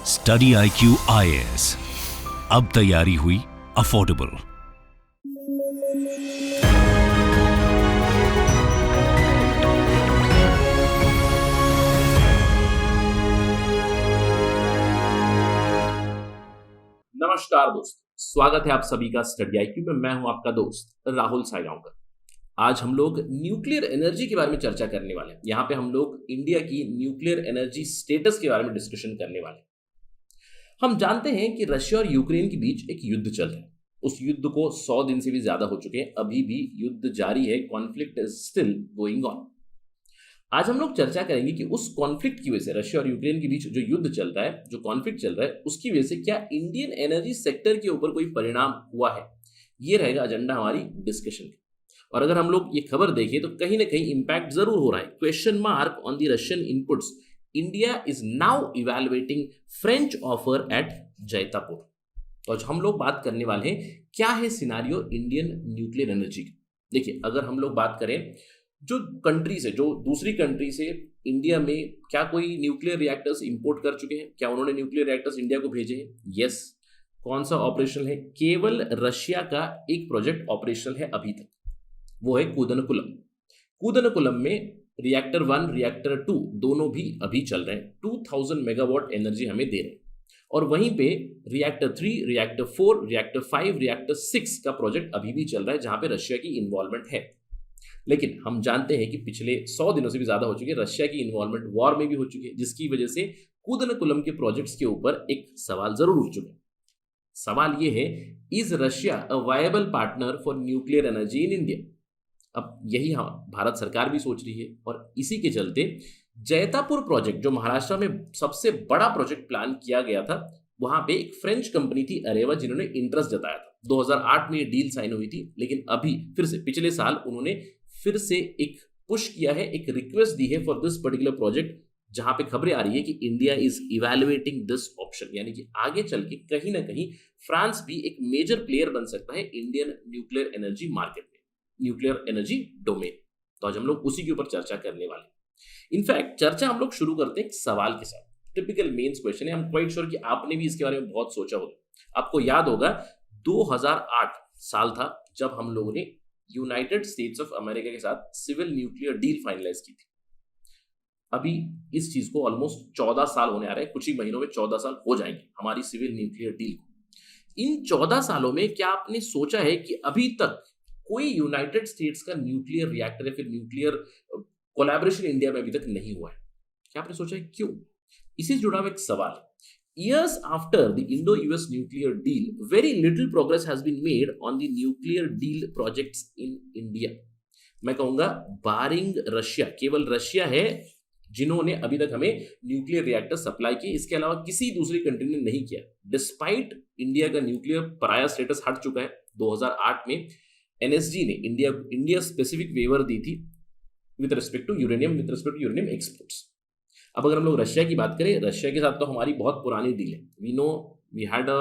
Study IQ IAS, अब तैयारी हुई अफोर्डेबल। नमस्कार दोस्तों, स्वागत है आप सभी का स्टडी IQ में। मैं हूं आपका दोस्त राहुल सायगांवकर। आज हम लोग न्यूक्लियर एनर्जी के बारे में चर्चा करने वाले हैं। यहाँ पे हम लोग इंडिया की न्यूक्लियर एनर्जी स्टेटस के बारे में डिस्कशन करने वाले हैं। हम जानते हैं कि रशिया और यूक्रेन के बीच एक युद्ध चल रहा है। उस युद्ध को 100 दिन से भी ज्यादा हो चुके हैं, अभी भी युद्ध जारी है। Conflict is still going on. आज हम लोग चर्चा करेंगे कि उस कॉन्फ्लिक्ट की वजह से, रशिया और यूक्रेन के बीच जो युद्ध चल रहा है, जो कॉन्फ्लिक्ट चल रहा है, उसकी वजह से क्या इंडियन एनर्जी सेक्टर के ऊपर कोई परिणाम हुआ है। ये रहेगा एजेंडा हमारी डिस्कशन का। और अगर हम लोग ये खबर देखें तो कहीं ना कहीं इंपैक्ट जरूर हो रहा है। Question mark on the Russian inputs, India is now evaluating French offer eight Jaitapur. तो आज हम लोग बात करने वाले हैं क्या है सिनारियो इंडियन न्यूक्लियर एनर्जी का। देखिए, अगर हम लोग बात करें जो कंट्री से, जो दूसरी कंट्री से इंडिया में क्या कोई न्यूक्लियर रिएक्टर्स इंपोर्ट कर चुके हैं, क्या उन्होंने न्यूक्लियर रिएक्टर्स इंडिया को भेजे हैं? यस। कौन सा ऑपरेशन है? केवल रशिया का एक प्रोजेक्ट ऑपरेशनल है अभी तक, वो है कूदनकुलम। कूदनकुलम में रिएक्टर 1 रिएक्टर 2 दोनों भी अभी चल रहे हैं। 2000 मेगावाट एनर्जी हमें दे रहे हैं। और वहीं पे रिएक्टर 3 रिएक्टर 4 रिएक्टर 5 रिएक्टर 6 का प्रोजेक्ट अभी भी चल रहा है, जहां पे रशिया की इन्वॉल्वमेंट है। लेकिन हम जानते हैं कि पिछले 100 दिनों से भी ज्यादा हो चुकी है रशिया की इन्वॉल्वमेंट वॉर में भी हो चुकी है, जिसकी वजह से कूदनकुलम के प्रोजेक्ट्स के ऊपर एक सवाल जरूर उठ चुका है। सवाल ये है, is Russia a viable partner for nuclear energy in India? अब यही भारत सरकार भी सोच रही है, और इसी के चलते जैतापुर प्रोजेक्ट, जो महाराष्ट्र में सबसे बड़ा प्रोजेक्ट प्लान किया गया था, वहां पे एक फ्रेंच कंपनी थी अरेवा, जिन्होंने इंटरेस्ट जताया था। 2008 में ये डील साइन हुई थी, लेकिन अभी फिर से पिछले साल उन्होंने फिर से एक पुश किया है, एक रिक्वेस्ट दी है फॉर दिस पर्टिकुलर प्रोजेक्ट, जहां पे खबरें आ रही है कि India is evaluating this option. यानी कि आगे चल के कहीं ना कहीं फ्रांस भी एक मेजर प्लेयर बन सकता है इंडियन न्यूक्लियर एनर्जी मार्केट में, न्यूक्लियर एनर्जी डोमेन। तो आज हम लोग उसी के ऊपर चर्चा करने वाले हैं। इनफैक्ट चर्चा हम लोग शुरू करते हैं एक सवाल के साथ। टिपिकल मेंस क्वेश्चन है, हम क्वाइट श्योर कि आपने भी इसके बारे में बहुत सोचा होगा। आपको याद होगा 2008 साल था जब हम लोगों ने यूनाइटेड स्टेट्स ऑफ अमेरिका के साथ सिविल न्यूक्लियर डील फाइनलाइज की थी। अभी इस चीज को ऑलमोस्ट 14 साल होने आ रहे हैं। कुछ ही महीनों में 14 साल हो जाएंगे हमारी सिविल न्यूक्लियर डील को। इन 14 सालों में क्या आपने सोचा है कि अभी तक कोई यूनाइटेड स्टेट्स का न्यूक्लियर रिएक्टर या फिर न्यूक्लियर कोलैबोरेशन इंडिया में अभी तक नहीं हुआ है? क्या आपने सोचा है क्यों? इसी से जुड़ा हुआ एक सवाल। Years after the Indo-US nuclear deal, very little progress has been made on the nuclear deal projects in India. मैं कहूंगा बारिंग रशिया, केवल रशिया है जिन्होंने अभी तक हमें न्यूक्लियर रिएक्टर सप्लाई किए। इसके अलावा किसी दूसरी कंट्री ने नहीं किया। डिस्पाइट इंडिया का न्यूक्लियर पराया स्टेटस हट चुका है। 2008 में एनएसजी ने इंडिया स्पेसिफिक वेवर दी थी with respect to uranium exports. अब अगर हम लोग रशिया की बात करें, रशिया के साथ तो हमारी बहुत पुरानी डील है। We know we had a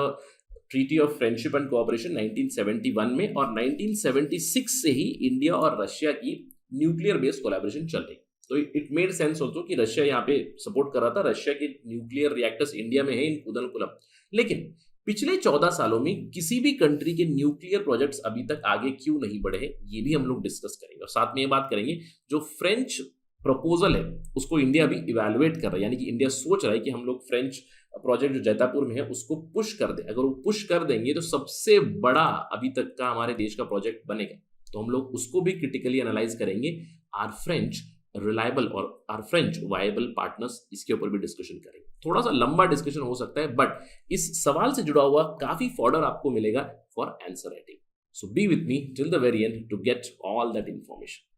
treaty of friendship and cooperation 1971 में, और 1976 से ही इंडिया और रशिया की न्यूक्लियर बेस्ड कोलैबोरेशन चल रही। तो इट मेड सेंस ऑल्सो कि रशिया यहाँ पे सपोर्ट कर रहा था। रशिया के न्यूक्लियर रिएक्टर्स इंडिया में है, इन कूदनकुलम। लेकिन पिछले 14 सालों में किसी भी कंट्री के न्यूक्लियर प्रोजेक्ट्स अभी तक आगे क्यों नहीं बढ़े हैं, ये भी हम लोग डिस्कस करेंगे। और साथ में ये बात करेंगे, जो फ्रेंच प्रपोजल है उसको इंडिया अभी इवैल्यूएट कर रहा है। यानी कि इंडिया सोच रहा है कि हम लोग फ्रेंच प्रोजेक्ट जो जैतापुर में है उसको पुश कर दें। अगर वो पुश कर देंगे तो सबसे बड़ा अभी तक का हमारे देश का प्रोजेक्ट बनेगा। तो हम लोग उसको भी क्रिटिकली एनालाइज करेंगे। आर फ्रेंच रिलायबल और आर फ्रेंच वायबल पार्टनर्स, इसके ऊपर भी डिस्कशन करेंगे। थोड़ा सा लंबा डिस्कशन हो सकता है, बट इस सवाल से जुड़ा हुआ काफी फॉर्डर आपको मिलेगा for answer writing. So be with me till the very end to get all that information.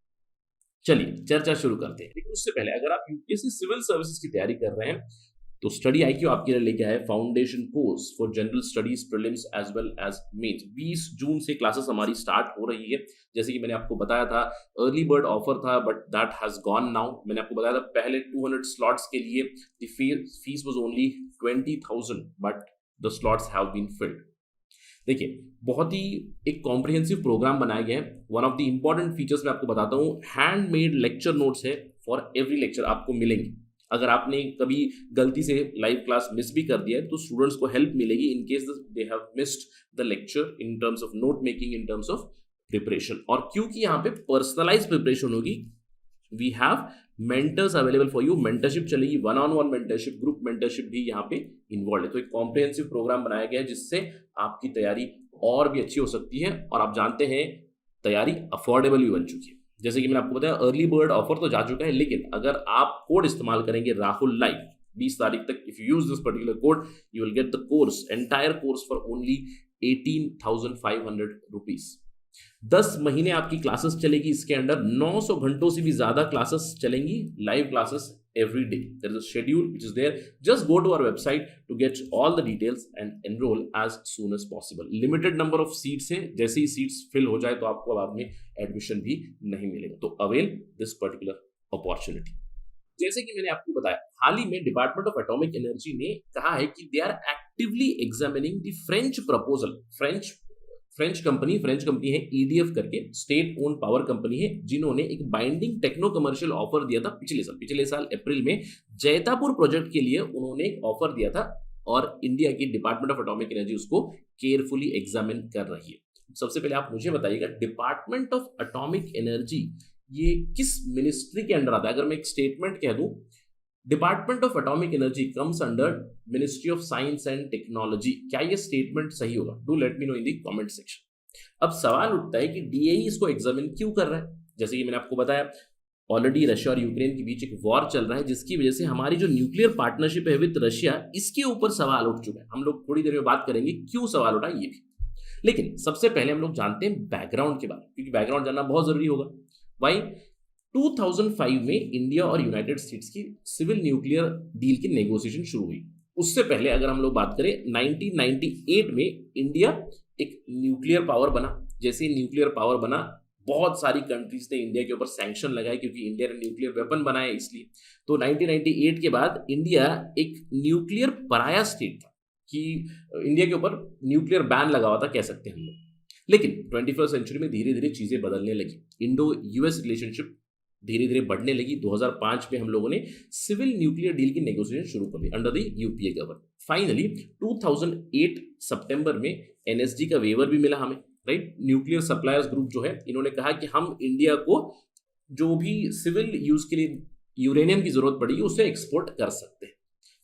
चलिए चर्चा शुरू करते हैं। लेकिन उससे पहले, अगर आप यूपीएससी सिविल सर्विसेज की तैयारी कर रहे हैं तो स्टडी IQ आपके लिए लेके आए foundation course for general studies prelims as well as mains. 20 जून से क्लासेस हमारी स्टार्ट हो रही है। जैसे कि मैंने आपको बताया था, अर्ली बर्ड ऑफर था but that has gone now. मैंने आपको बताया था पहले 200 स्लॉट्स के लिए the fees was only 20,000 but the slots have been filled. देखिए, बहुत ही एक कॉम्प्रिहेंसिव प्रोग्राम बनाया गया है। One of the important features मैं आपको बताता हूँ, हैंडमेड लेक्चर नोट्स है फॉर एवरी लेक्चर आपको मिलेंगे। अगर आपने कभी गलती से लाइव क्लास मिस भी कर दिया है तो स्टूडेंट्स को हेल्प मिलेगी in case they have missed the lecture in terms of note making, in terms of preparation. और क्योंकि यहाँ पे पर्सनलाइज प्रिपरेशन होगी, we have mentors available for you. Mentorship चलेगी, one on one mentorship, group mentorship भी यहाँ पे involve है। तो एक कॉम्प्रिहेंसिव प्रोग्राम बनाया गया है जिससे आपकी तैयारी और भी अच्छी हो सकती है। और आप जानते हैं तैयारी अफोर्डेबल भी बन चुकी है। जैसे कि मैंने आपको बताया अर्ली बर्ड ऑफर तो जा चुका है, लेकिन अगर आप कोड इस्तेमाल करेंगे राहुल लाइव 20 तारीख तक, if you use this particular code you will get the course, entire course for only 18,500 rupees. 10 महीने आपकी क्लासेस चलेगी, इसके अंदर 900 घंटों से भी ज्यादा क्लासेस चलेंगी, live classes every day. There is a schedule which is there. Just go to our website to get all the details and enroll as soon as possible. Limited number of seats है, जैसे ही seats fill हो जाए तो आपको बाद में admission भी नहीं मिलेगा। तो avail this particular opportunity. जैसे कि मैंने आपको बताया, हाल ही में डिपार्टमेंट ऑफ एटॉमिक एनर्जी ने कहा है कि they are actively examining the French proposal. French company है EDF करके, स्टेट ओन पावर कंपनी है, जिन्होंने एक बाइंडिंग टेक्नो कमर्शियल ऑफर दिया था पिछले साल अप्रैल में जैतापुर प्रोजेक्ट के लिए। उन्होंने एक ऑफर दिया था और इंडिया की डिपार्टमेंट ऑफ एटॉमिक एनर्जी उसको केयरफुली एग्जामिन कर रही है। सबसे पहले आप मुझे बताइएगा, डिपार्टमेंट ऑफ एटॉमिक एनर्जी ये किस मिनिस्ट्री के अंडर आता है? अगर मैं एक स्टेटमेंट कह दूं, department of atomic energy comes under ministry of science and technology. क्या ये स्टेटमेंट सही होगा? Do let me know in the comment section. अब सवाल उठता है कि DAE इसको एग्जामिन क्यों कर रहा है? जैसे कि मैंने आपको बताया, ऑलरेडी रशिया और यूक्रेन के बीच एक वॉर चल रहा है, जिसकी वजह से हमारी जो न्यूक्लियर पार्टनरशिप है विद रशिया, इसके ऊपर सवाल उठ चुका है। हम लोग थोड़ी देर में बात करेंगे क्यों सवाल उठा ये भी, लेकिन सबसे पहले हम लोग जानते हैं बैकग्राउंड के बारे में, क्योंकि बैकग्राउंड जानना बहुत जरूरी होगा। भाई 2005 में इंडिया और यूनाइटेड स्टेट्स की सिविल न्यूक्लियर डील की नेगोशिएशन शुरू हुई। उससे पहले अगर हम लोग बात करें 1998 में इंडिया एक न्यूक्लियर पावर बना। जैसे न्यूक्लियर पावर बना, बहुत सारी कंट्रीज ने इंडिया के ऊपर सैंक्शन लगाए क्योंकि इंडिया ने न्यूक्लियर वेपन बनाया इसलिए। तो 1998 के बाद इंडिया एक न्यूक्लियर पराया स्टेट था कि इंडिया के ऊपर न्यूक्लियर बैन लगा हुआ था, कह सकते हैं हम लोग। लेकिन 21st सेंचुरी में धीरे धीरे चीजें बदलने लगी। इंडो यूएस रिलेशनशिप धीरे धीरे बढ़ने लगी। 2005 में हम लोगों ने सिविल न्यूक्लियर डील की नेगोशिएशन शुरू कर दी under the UPA government. Finally 2008 सितंबर में NSG का वेवर भी मिला हमें, राइट। न्यूक्लियर सप्लायर्स ग्रुप जो है, इन्होंने कहा कि हम इंडिया को जो भी सिविल यूज के लिए यूरेनियम की जरूरत पड़ेगी उसे एक्सपोर्ट कर सकते हैं।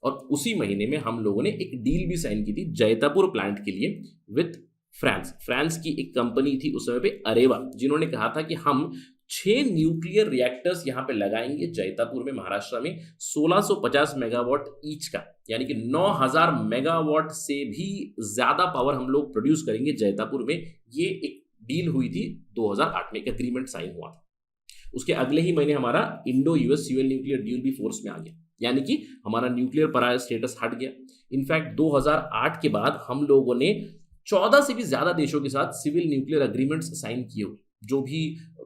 और उसी महीने में हम लोगों ने एक डील भी साइन की थी जैतापुर प्लांट के लिए विथ फ्रांस की एक कंपनी थी उस समय पे, अरेवा, जिन्होंने कहा था कि हम 6 न्यूक्लियर रिएक्टर्स यहां पे लगाएंगे जैतापुर में, महाराष्ट्र में, 1650 मेगावाट ईच का, यानी कि 9000 मेगावाट से भी ज्यादा पावर हम लोग प्रोड्यूस करेंगे जैतापुर में। ये एक डील हुई थी 2008 में, एक एग्रीमेंट साइन हुआ था। उसके अगले ही महीने हमारा Indo US civil nuclear deal भी फोर्स में आ गया, यानी कि हमारा न्यूक्लियर पराया स्टेटस हट गया। इनफैक्ट 2008 के बाद हम लोगों ने 14 से भी ज्यादा देशों के साथ सिविल न्यूक्लियर अग्रीमेंट्स साइन किए हुए। जो भी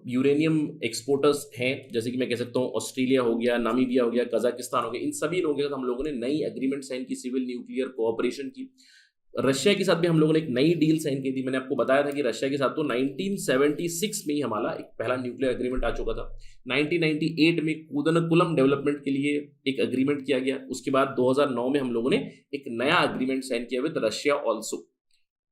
यूरेनियम एक्सपोर्टर्स हैं, जैसे कि मैं कह सकता हूँ ऑस्ट्रेलिया हो गया, नामीबिया हो गया, कजाकिस्तान हो गया, इन सभी लोगों के साथ हम लोगों ने नई एग्रीमेंट साइन की, सिविल न्यूक्लियर कोऑपरेशन की। रशिया के साथ भी हम लोगों ने एक नई डील साइन की थी। मैंने आपको बताया था कि रशिया के साथ तो 1976 में ही हमारा एक पहला न्यूक्लियर एग्रीमेंट आ चुका था। 1998 में कूदनकुलम डेवलपमेंट के लिए एक एग्रीमेंट किया गया। उसके बाद 2009 में हम लोगों ने एक नया एग्रीमेंट साइन किया विद रशिया ऑल्सो,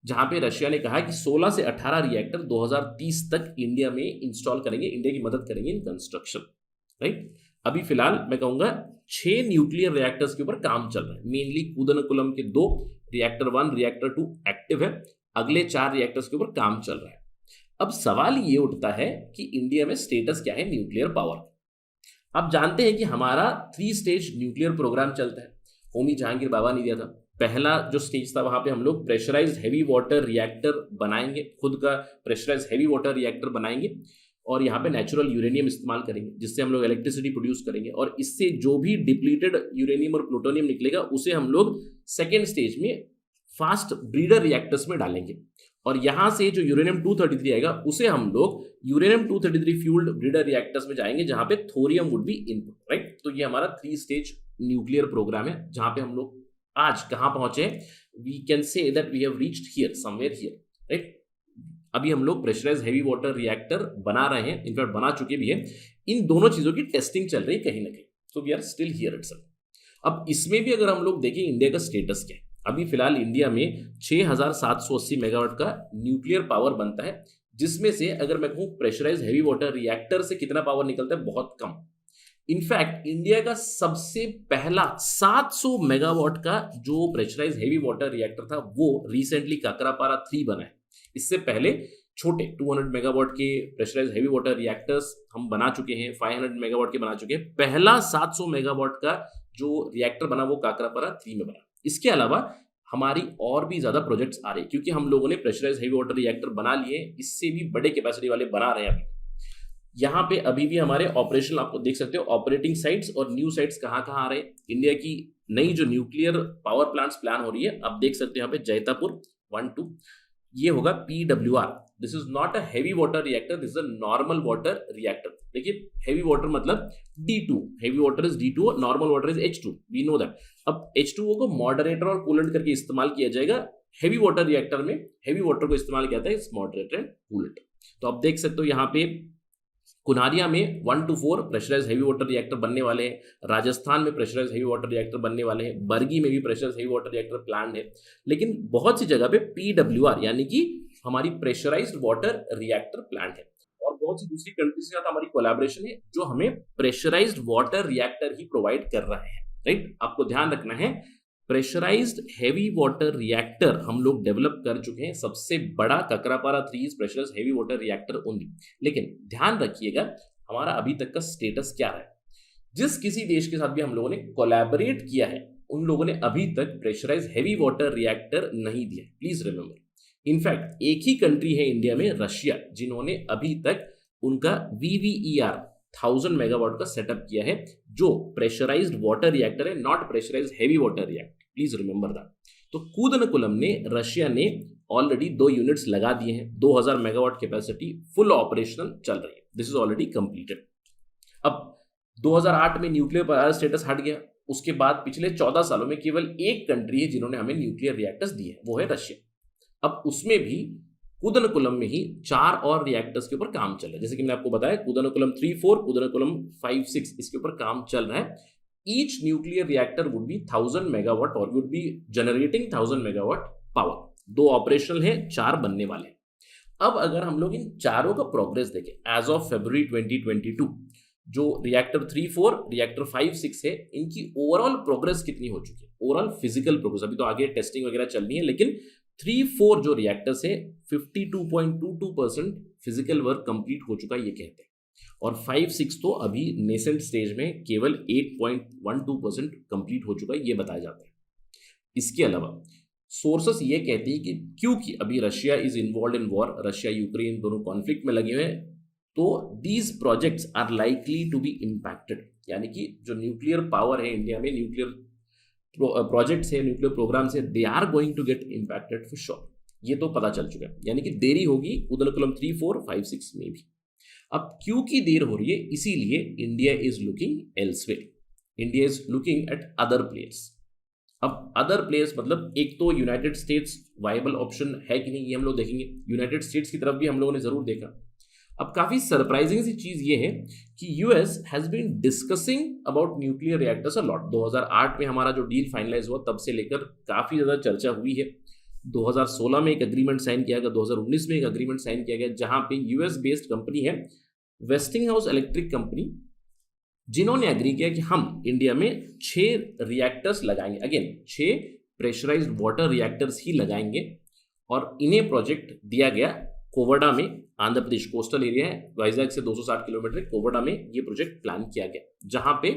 जहां पे रशिया ने कहा कि 16 से 18 रिएक्टर 2030 तक इंडिया में इंस्टॉल करेंगे, इंडिया की मदद करेंगे इन कंस्ट्रक्शन, राइट। अभी फिलहाल मैं कहूंगा 6 न्यूक्लियर रिएक्टर्स के ऊपर काम चल रहा है। मेनली कूदनकुलम के 2, रिएक्टर 1, रिएक्टर 2 एक्टिव है, अगले 4 रिएक्टर्स के ऊपर काम चल रहा है। अब सवाल ये उठता है कि इंडिया में स्टेटस क्या है न्यूक्लियर पावर। आप जानते हैं कि हमारा 3 स्टेज न्यूक्लियर प्रोग्राम चलता है, होमी जहांगीर बाबा ने दिया था। पहला जो स्टेज था वहां पे हम लोग प्रेशराइज्ड हैवी वाटर रिएक्टर बनाएंगे, खुद का प्रेशराइज्ड हैवी वाटर रिएक्टर बनाएंगे और यहाँ पे नेचुरल यूरेनियम इस्तेमाल करेंगे, जिससे हम लोग इलेक्ट्रिसिटी प्रोड्यूस करेंगे। और इससे जो भी डिप्लीटेड यूरेनियम और प्लूटोनियम निकलेगा उसे हम लोग सेकेंड स्टेज में फास्ट ब्रीडर रिएक्टर्स में डालेंगे। और यहां से जो यूरेनियम 233 आएगा उसे हम लोग यूरेनियम 233 फ्यूल्ड ब्रीडर रिएक्टर्स में जाएंगे, जहां पे thorium would be input, right. तो ये हमारा 3 स्टेज न्यूक्लियर प्रोग्राम है, जहां पे हम लोग आज कहां पहुंचे, we can say that we have reached here, somewhere here, right. अभी हम लोग प्रेशराइज्ड हैवी वाटर रिएक्टर बना रहे हैं, इनफैक्ट बना चुके भी हैं। इन दोनों चीजों की टेस्टिंग चल रही है कहीं ना कहीं। So we are still here itself. अब इसमें भी अगर हम लोग देखें इंडिया का स्टेटस क्या है, अभी फिलहाल इंडिया में 6780 मेगावाट का न्यूक्लियर पावर बनता है, जिसमें से अगर मैं कहूं प्रेशराइज हैवी वाटर रिएक्टर से कितना पावर निकलता है, बहुत कम। इनफैक्ट इंडिया का सबसे पहला 700 मेगावाट का जो प्रेशराइज हैवी वाटर रिएक्टर था वो रिसेंटली काकरापारा 3 बना है। इससे पहले छोटे 200 मेगावाट के प्रेशराइज हैवी वाटर रिएक्टर्स हम बना चुके हैं, 500 मेगावाट के बना चुके हैं। पहला 700 मेगावाट का जो रिएक्टर बना वो काकरापारा 3 में बना। इसके अलावा हमारी और भी ज्यादा प्रोजेक्ट्स आ रहे हैं, क्योंकि हम लोगों ने प्रेशराइज हैवी वाटर रिएक्टर बना लिए, इससे भी बड़े कैपेसिटी वाले बना रहे हैं। अभी यहाँ पे अभी भी हमारे ऑपरेशनल, आपको देख सकते हो ऑपरेटिंग साइट्स और न्यू साइट्स कहाँ कहाँ आ रहे हैं। इंडिया की नई जो न्यूक्लियर पावर प्लांट्स प्लान हो रही है, आप देख सकते हो यहाँ पे जैतापुर 1-2, ये होगा PWR। This is not a heavy water reactor, this is a normal water reactor. देखिए हैवी वाटर मतलब D2, heavy water is D2, normal water is H2, we know that. अब H2O को मॉडरेटर और कूलेंट करके इस्तेमाल किया जाएगा। Heavy water reactor में हैवी वाटर को इस्तेमाल किया जाता है, इस मॉडरेटर एंड कूलेंट। तो आप देख सकते हो यहाँ पे कुनारिया में 1 to 4 pressurise heavy water reactor बनने वाले हैं, राजस्थान में प्रेशराइज हैवी वाटर रिएक्टर बनने वाले हैं, बरगी में भी pressurise heavy water reactor plan है। लेकिन बहुत सी जगह पे PWR यानी कि हमारी प्रेशराइज्ड वाटर रिएक्टर प्लांट है, और बहुत सी दूसरी कंट्रीज के साथ हमारी कोलैबोरेशन है जो हमें प्रेशराइज्ड वाटर रिएक्टर ही प्रोवाइड कर रहे हैं, राइट। आपको ध्यान रखना है, प्रेशराइज्ड हैवी वाटर रिएक्टर हम लोग डेवलप कर चुके हैं। सबसे बड़ा Kakrapar 3 is pressurised heavy water reactor only. लेकिन ध्यान रखिएगा हमारा अभी तक का स्टेटस क्या रहा है। जिस किसी देश के साथ भी हम लोगों ने कोलैबोरेट किया है, उन लोगों ने अभी तक प्रेशराइज्ड हैवी वाटर रिएक्टर नहीं दिया, प्लीज रिमेंबर। इनफैक्ट एक ही कंट्री है इंडिया में, रशिया, जिन्होंने अभी तक उनका VVER 1000 मेगावाट का सेटअप किया है, जो प्रेशराइज्ड वाटर रिएक्टर है, not pressurised heavy water reactor, please remember that. तो कूदनकुलम ने, रशिया ने ऑलरेडी 2 यूनिट्स लगा दिए हैं, 2000 मेगावाट कैपेसिटी फुल ऑपरेशनल चल रही है, दिस इज ऑलरेडी कंप्लीटेड। अब 2008 में न्यूक्लियर पावर स्टेटस हट गया, उसके बाद पिछले 14 सालों में केवल एक कंट्री है जिन्होंने हमें न्यूक्लियर रिएक्टर्स दिए, वो है रशिया। अब उसमें भी कूदनकुलम में ही 4 और रिएक्टर्स के ऊपर काम चल रहा है, जैसे कि मैंने आपको बताया कूदनकुलम 3-4, कूदनकुलम 5-6, इसके ऊपर काम चल रहा है। Each nuclear reactor would be 1000 megawatt और would be generating 1000 megawatt power. 2 operational है, 4 बनने वाले हैं। अब अगर हम लोग इन चारों का प्रोग्रेस देखें, एज ऑफ February 2022, जो रिएक्टर 3-4, रिएक्टर 5-6 है, इनकी ओवरऑल प्रोग्रेस कितनी हो चुकी है, ओवरऑल फिजिकल प्रोग्रेस, अभी तो आगे टेस्टिंग वगैरह चलनी है, लेकिन 3-4 जो रिएक्टर्स है 52.22% फिजिकल वर्क कंप्लीट हो चुका है ये कहते हैं, और 5-6 तो अभी नेसेंट स्टेज में केवल 8.12% कंप्लीट हो चुका है ये बताया जाता है। इसके अलावा सोर्सेस ये कहते हैं कि क्योंकि अभी Russia is involve in war, Russia Ukraine दोनों कॉन्फ्लिक्ट में लगे हुए हैं, तो these projects are likely to be impacted, यानी कि जो न्यूक्लियर पावर है इंडिया में, न्यूक्लियर प्रोजेक्ट्स है, न्यूक्लियर प्रोग्राम्स है, they are going to get impacted for sure, ये तो पता चल चुका है। यानी कि देरी होगी कूदनकुलम 3-4-5-6 में भी। अब क्योंकि देर हो रही है, इसीलिए India is looking elsewhere, India is looking at other players. अब अदर प्लेयर्स मतलब एक तो यूनाइटेड स्टेट्स वायबल ऑप्शन है कि नहीं, ये हम लोग देखेंगे। यूनाइटेड स्टेट्स की तरफ भी हम लोगों ने जरूर देखा। अब काफी सरप्राइजिंग सी चीज ये है कि US has been discussing about nuclear reactors a lot. 2008 में हमारा जो डील फाइनलाइज हुआ तब से लेकर काफी ज्यादा चर्चा हुई है। 2016 में एक एग्रीमेंट साइन किया गया, 2019 में एक एग्रीमेंट साइन किया गया, जहां पे यूएस बेस्ड कंपनी है वेस्टिंगहाउस इलेक्ट्रिक कंपनी, जिन्होंने एग्री किया कि हम इंडिया में 6 रिएक्टर्स लगाएंगे, अगेन 6 प्रेशराइज्ड वाटर रिएक्टर्स ही लगाएंगे, और इन्हें प्रोजेक्ट दिया गया कोवडा में, आंध्र प्रदेश कोस्टल एरिया है, वाइजैक से 260 किलोमीटर, कोवडा में ये प्रोजेक्ट प्लान किया गया, जहां पे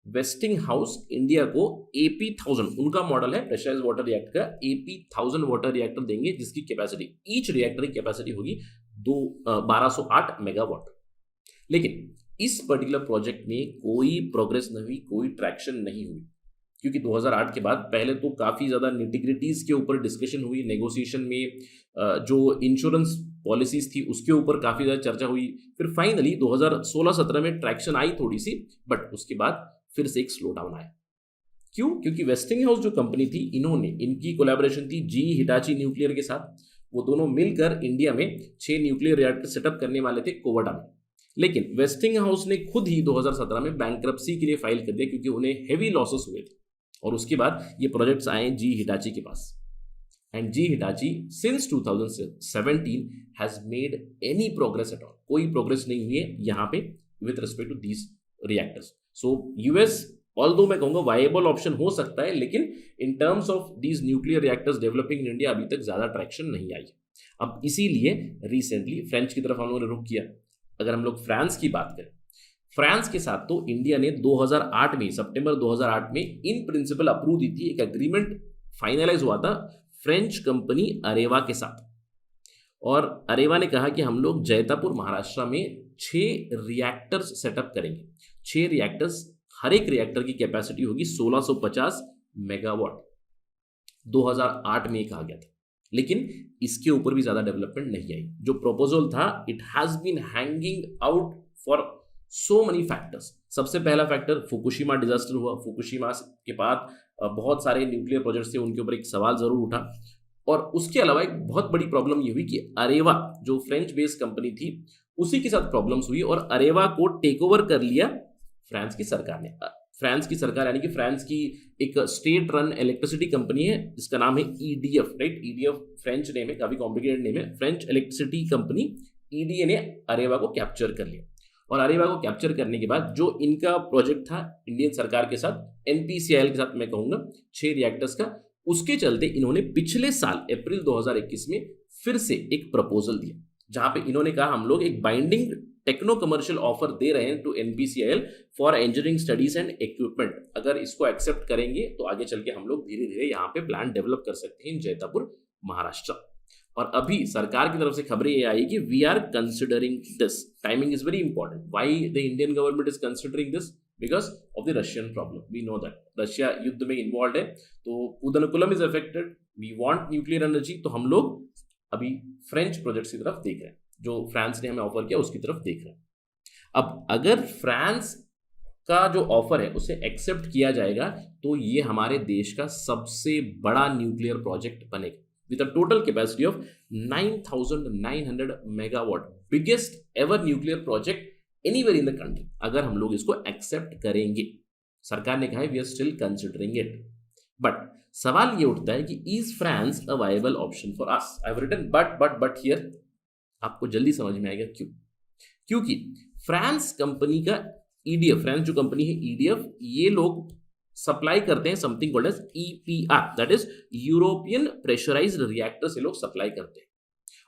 वेस्टिंगहाउस इंडिया को AP1000, उनका मॉडल है प्रेशराइज्ड वाटर रिएक्टर का, AP1000 वाटर रिएक्टर देंगे, जिसकी कैपेसिटी, ईच रिएक्टर की कैपेसिटी होगी 1208 मेगावाट। लेकिन इस पर्टिकुलर प्रोजेक्ट में कोई प्रोग्रेस नहीं हुई, कोई ट्रैक्शन नहीं हुई, क्योंकि 2008 के बाद पहले तो काफ़ी ज़्यादा निटिग्रिटीज़ के ऊपर डिस्कशन हुई, नेगोशिएशन में जो इंश्योरेंस पॉलिसीज थी उसके ऊपर काफ़ी ज़्यादा चर्चा हुई, फिर फाइनली 2016-17 में ट्रैक्शन आई थोड़ी सी, बट उसके बाद फिर से एक स्लो डाउन आया। क्यों? क्योंकि वेस्टिंगहाउस जो कंपनी थी, इनकी कोलैबोरेशन थी GE हिटाची न्यूक्लियर के साथ, वो दोनों मिलकर इंडिया में 6 न्यूक्लियर रिएक्टर सेटअप करने वाले थे कोवडा में। लेकिन वेस्टिंग हाउस ने खुद ही 2017 में बैंक्रप्सी के लिए फाइल कर दिया क्योंकि उन्हें हेवी लॉसेस हुए थे। और उसके बाद ये प्रोजेक्ट्स आए जी हिटाची के पास। And GE Hitachi since 2017 has made any progress at all, कोई प्रोग्रेस नहीं हुई है यहाँ पे with respect to these reactors. So US although मैं कहूँगा वायबल ऑप्शन हो सकता है, लेकिन in terms of these nuclear reactors developing in India अभी तक ज्यादा ट्रैक्शन नहीं आई। अब इसीलिए रिसेंटली फ्रेंच की तरफ हम लोगों ने रुख किया। अगर हम लोग फ्रांस की बात करें, फ्रांस के साथ तो इंडिया ने 2008 में, सितंबर 2008 में इन प्रिंसिपल अप्रूव दी थी। एक एग्रीमेंट फाइनलाइज हुआ था फ्रेंच कंपनी अरेवा के साथ, और अरेवा ने कहा कि हम लोग जैतापुर महाराष्ट्र में 6 रिएक्टर्स सेटअप करेंगे। 6 रिएक्टर्स, हर एक रिएक्टर की कैपेसिटी होगी 1650 मेगावाट। 2008 में कहा गया था, लेकिन इसके ऊपर भी ज्यादा डेवलपमेंट नहीं आई। जो प्रपोजल था it has been hanging out for so many factors. सबसे पहला फैक्टर फुकुशिमा डिजास्टर हुआ। फुकुशिमा के बाद बहुत सारे न्यूक्लियर प्रोजेक्ट्स थे, उनके ऊपर एक सवाल जरूर उठा। और उसके अलावा एक बहुत बड़ी प्रॉब्लम ये हुई कि अरेवा जो फ्रेंच बेस्ड कंपनी थी उसी के साथ प्रॉब्लम्स हुई और अरेवा को टेक ओवर कर लिया फ्रांस की सरकार ने। फ्रांस की सरकार यानी कि फ्रांस की एक स्टेट रन इलेक्ट्रिसिटी कंपनी है जिसका नाम है EDF, right. EDF French name है, काफी कॉम्प्लिकेटेड नेम है। फ्रेंच इलेक्ट्रिसिटी कंपनी ईडीए ने अरेवा को कैप्चर कर लिया। और अरेवा को कैप्चर करने के बाद जो इनका प्रोजेक्ट था इंडियन सरकार के साथ, एनपीसीआईएल के साथ मैं कहूंगा 6 रिएक्टर्स का, उसके चलते इन्होंने पिछले साल अप्रैल 2021 में फिर से एक प्रपोजल दिया जहां पे इन्होंने कहा हम लोग एक बाइंडिंग टेक्नो कमर्शियल ऑफर दे रहे हैं to NPCIL for engineering studies and equipment. अगर इसको एक्सेप्ट करेंगे तो आगे चल के हम लोग धीरे धीरे यहाँ पे प्लांट डेवलप कर सकते हैं इन जैतापुर महाराष्ट्र। और अभी सरकार की तरफ से खबरें ये आई कि we are considering this. Timing is very important. Why the Indian government is considering this? Because of the Russian problem. We know that Russia युद्ध में इन्वॉल्व है, तो Kudankulam is affected. We want nuclear energy, तो हम लोग अभी French projects की तरफ देख रहे हैं, जो फ्रांस ने हमें ऑफर किया उसकी तरफ देख रहे हैं। अब अगर फ्रांस का जो ऑफर है उसे एक्सेप्ट किया जाएगा तो ये हमारे देश का सबसे बड़ा न्यूक्लियर प्रोजेक्ट बनेगा with a total capacity of 9,900 megawatt, biggest ever nuclear project anywhere in the country। अगर हम लोग इसको एक्सेप्ट करेंगे, सरकार ने कहा है we are still considering it, but सवाल ये उठता है कि is France a viable option for us? I have written but here, आपको जल्दी समझ में आएगा क्यों। क्योंकि फ्रांस कंपनी का ईडीएफ, फ्रांस जो कंपनी है ईडीएफ, ये लोग सप्लाई करते हैं something called as EPR, that is European pressurised reactors ये लोग सप्लाई करते हैं।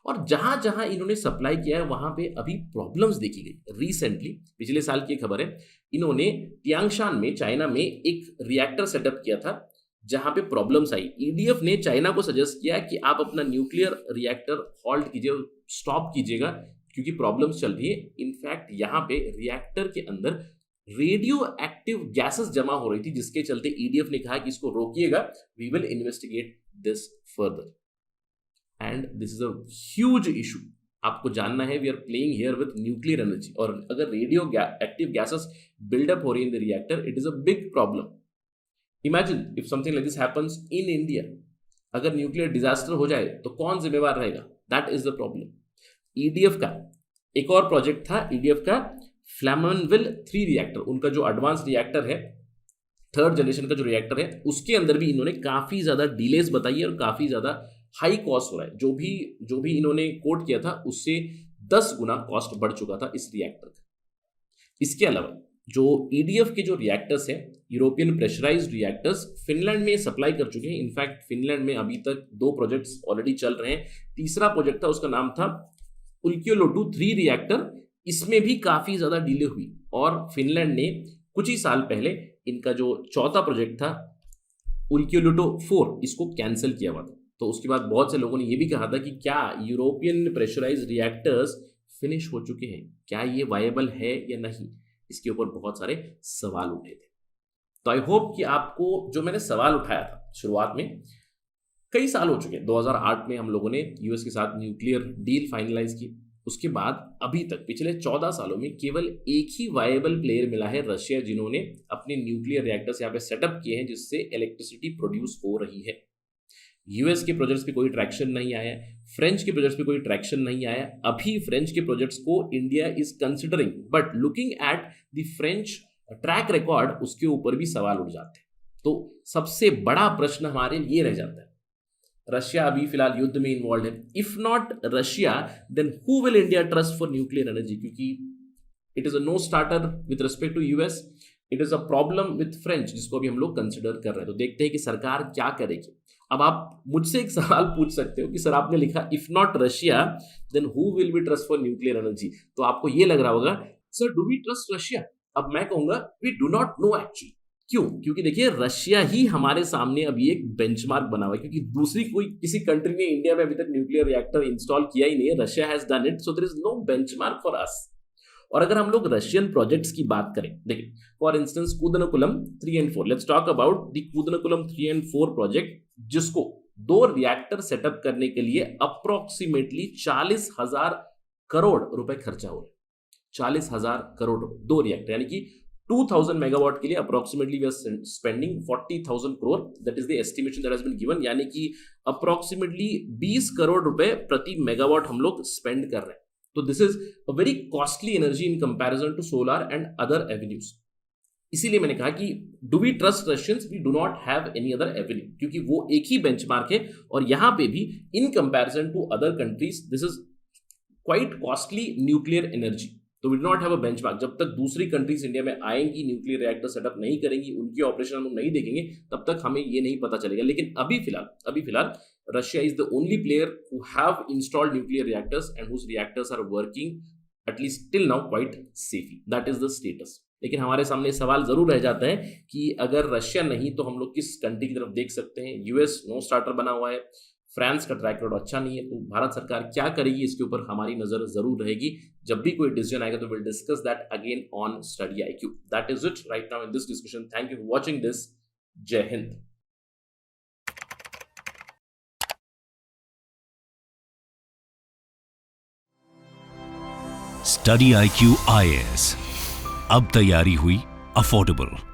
और जहां जहां इन्होंने सप्लाई किया है वहां पे अभी प्रॉब्लम्स देखी गई। रिसेंटली पिछले साल की खबर है, इन्होंने तियांगशान में चाइना में एक रिएक्टर सेटअप किया था जहां पे प्रॉब्लम्स आई। ईडीएफ ने चाइना को सजेस्ट किया कि आप अपना न्यूक्लियर रिएक्टर हॉल्ट कीजिए, स्टॉप कीजिएगा क्योंकि प्रॉब्लम्स चल रही है। इनफैक्ट यहाँ पे रिएक्टर के अंदर रेडियो एक्टिव गैसेस जमा हो रही थी जिसके चलते ईडीएफ ने कहा कि इसको रोकिएगा, we will investigate this further and this is a huge issue. आपको जानना है we are playing here with nuclear energy, और अगर रेडियो एक्टिव गैसेस बिल्डअप हो रही in the reactor, it is a big problem. Imagine if something like this happens in India, अगर nuclear disaster हो जाए तो कौन जिम्मेवार रहेगा? That is the problem. EDF का एक और प्रोजेक्ट था, ईडीएफ का फ्लैमनविल 3 रिएक्टर, उनका जो एडवांस रिएक्टर है, 3rd जनरेशन का जो रिएक्टर है, उसके अंदर भी इन्होंने काफी ज्यादा डिलेज बताई है और काफी ज्यादा हाई कॉस्ट हो रहा है। जो भी इन्होंने कोट किया था उससे 10 गुना कॉस्ट बढ़ चुका था इस रिएक्टर का। इसके अलावा जो ईडीएफ के जो रिएक्टर्स हैं, यूरोपियन प्रेशराइज्ड रिएक्टर्स, फिनलैंड में सप्लाई कर चुके हैं। इनफैक्ट फिनलैंड में अभी तक 2 प्रोजेक्ट्स ऑलरेडी चल रहे हैं। तीसरा प्रोजेक्ट था, उसका नाम था उल्कियोलोटू 3 रिएक्टर, इसमें भी काफी ज्यादा डिले हुई और फिनलैंड ने कुछ ही साल पहले इनका जो चौथा प्रोजेक्ट था उल्कियोलोटू 4, इसको कैंसिल किया हुआ था। तो उसके बाद बहुत से लोगों ने यह भी कहा था कि क्या यूरोपियन प्रेशराइज्ड रिएक्टर्स फिनिश हो चुके हैं, क्या ये वायबल है या नहीं? इसके ऊपर बहुत सारे सवाल उठे थे। तो आई होप कि आपको जो मैंने सवाल उठाया था शुरुआत में, कई साल हो चुके हैं। 2008 में हम लोगों ने यूएस के साथ न्यूक्लियर डील फाइनलाइज की, उसके बाद अभी तक पिछले 14 सालों में केवल एक ही वायबल प्लेयर मिला है, रशिया, जिन्होंने अपने न्यूक्लियर रिएक्टर्स यहाँ पे सेटअप किए हैं जिससे इलेक्ट्रिसिटी प्रोड्यूस हो रही है। यूएस के प्रोजेक्ट्स पे कोई ट्रैक्शन नहीं आया है, फ्रेंच के प्रोजेक्ट्स पे कोई ट्रैक्शन नहीं आया। अभी फ्रेंच के प्रोजेक्ट्स को India is considering, but looking at the French track record, उसके ऊपर भी सवाल उठ जाते हैं। तो सबसे बड़ा प्रश्न हमारे लिए रह जाता है, रशिया अभी फिलहाल युद्ध में इन्वॉल्व है। If not Russia, then who will India trust for nuclear energy? क्योंकि it is a no starter with respect to US, it is a problem with French, जिसको अभी हम लोग कंसिडर कर रहे हैं। तो देखते हैं कि सरकार क्या करेगी। अब आप मुझसे एक सवाल पूछ सकते हो कि सर आपने लिखा if not Russia then who will be trust for nuclear energy, तो आपको ये लग रहा होगा sir do we trust Russia? अब मैं कहूंगा we do not know actually. क्यों? क्योंकि देखिए रशिया ही हमारे सामने अभी एक बेंचमार्क बना हुआ है, क्योंकि दूसरी कोई किसी कंट्री ने इंडिया में अभी तक न्यूक्लियर रिएक्टर इंस्टॉल किया ही नहीं है। Russia has done it, so there is no benchmark for us. और अगर हम लोग रशियन प्रोजेक्ट्स की बात करें, देखिए for instance Kudankulam 3 and 4, let's talk about the Kudankulam 3 and 4 project, जिसको 2 रिएक्टर सेटअप करने के लिए अप्रोक्सीमेटली 40,000 करोड़ रुपए खर्चा हो रहा है। 40,000 करोड़ रुपए 2 रिएक्टर, यानी कि 2000 मेगावाट के लिए approximately we are spending 40,000 crore, that is the estimation that has been given, यानी कि अप्रोक्सीमेटली 20 करोड़ रुपए प्रति मेगावाट हम लोग स्पेंड कर रहे हैं। तो this is a very costly energy in comparison to solar and other avenues. इसीलिए मैंने कहा कि do we trust Russians? We do not have any other avenue, क्योंकि वो एक ही बेंचमार्क है और यहां पे भी in comparison to other countries this is quite costly nuclear energy. तो we do not have a benchmark. जब तक दूसरी कंट्रीज इंडिया में आएंगी, न्यूक्लियर रिएक्टर सेटअप नहीं करेंगी, उनकी ऑपरेशन हम नहीं देखेंगे, तब तक हमें ये नहीं पता चलेगा। लेकिन अभी फिलहाल Russia is the only player who have installed nuclear reactors and whose reactors are working at least till now quite safely, that is the status. लेकिन हमारे सामने सवाल जरूर रह जाता है कि अगर रशिया नहीं तो हम लोग किस कंट्री की तरफ देख सकते हैं? यूएस नो स्टार्टर बना हुआ है, फ्रांस का ट्रैक रिकॉर्ड अच्छा नहीं है, तो भारत सरकार क्या करेगी इसके ऊपर हमारी नजर जरूर रहेगी। जब भी कोई डिसीजन आएगा तो will discuss that again on study IQ। That is it right now in this discussion. Thank you for watching this. जय हिंद। स्टडी IQ IAS, अब तैयारी हुई अफोर्डेबल।